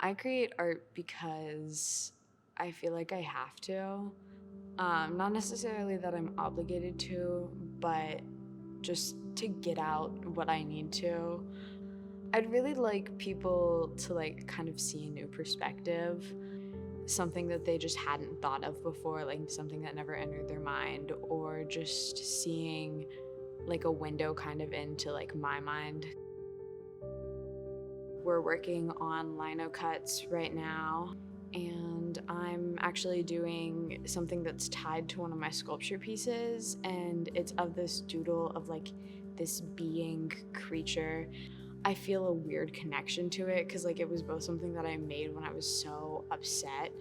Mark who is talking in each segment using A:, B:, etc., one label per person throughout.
A: I create art because I feel like I have to. Not necessarily that I'm obligated to, but just to get out what I need to. I'd really like people to kind of see a new perspective, something that they just hadn't thought of before, like something that never entered their mind, or just seeing like a window kind of into my mind. We're working on lino cuts right now, and I'm actually doing something that's tied to one of my sculpture pieces, and it's of this doodle of this being creature. I feel a weird connection to it because it was both something that I made when I was so upset,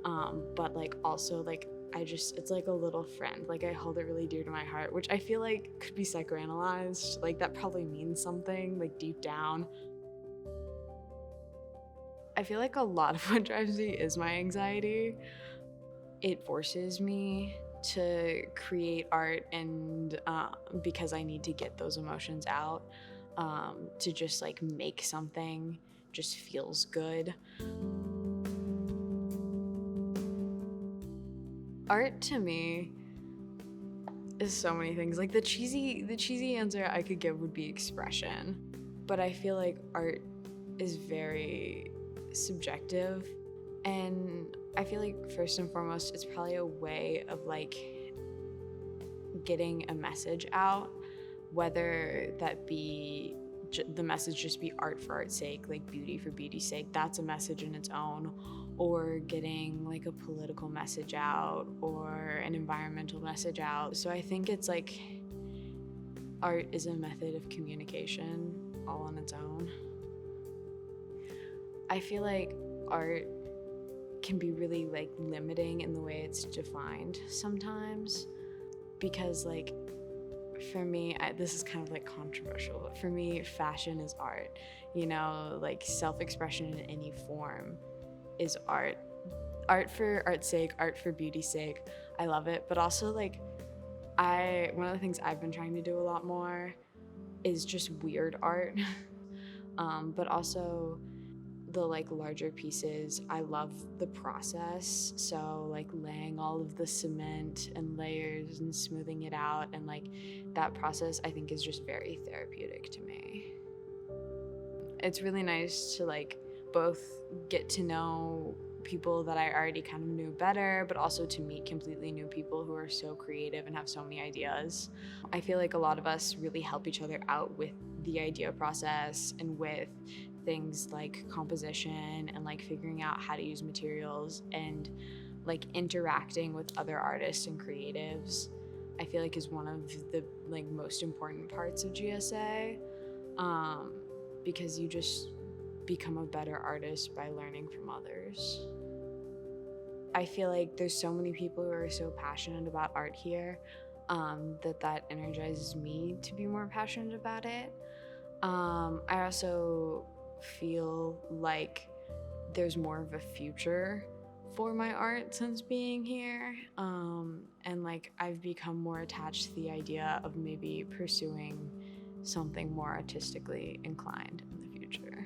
A: but also it's like a little friend. I hold it really dear to my heart, which I feel could be psychoanalyzed. That probably means something deep down. I feel a lot of what drives me is my anxiety. It forces me to create art, and because I need to get those emotions out, to just make something just feels good. Art to me is so many things. The cheesy answer I could give would be expression, but I feel art is very subjective, and I feel first and foremost it's probably a way of getting a message out, whether that be the message just be art for art's sake, beauty for beauty's sake. That's a message in its own, or getting a political message out or an environmental message out. So I think it's art is a method of communication all on its own. I feel art can be really limiting in the way it's defined sometimes, because for me, this is kind of controversial, but for me, fashion is art. Self-expression in any form is art. Art for art's sake, art for beauty's sake. I love it, but also one of the things I've been trying to do a lot more is just weird art, but also the larger pieces. I love the process, so laying all of the cement and layers and smoothing it out, and that process I think is just very therapeutic to me. It's really nice to both get to know people that I already kind of knew better, but also to meet completely new people who are so creative and have so many ideas. I feel a lot of us really help each other out with the idea process and with things like composition and figuring out how to use materials and interacting with other artists and creatives. I feel is one of the most important parts of GSA, because you just become a better artist by learning from others. I feel there's so many people who are so passionate about art here, that energizes me to be more passionate about it. I also feel there's more of a future for my art since being here, and I've become more attached to the idea of maybe pursuing something more artistically inclined in the future.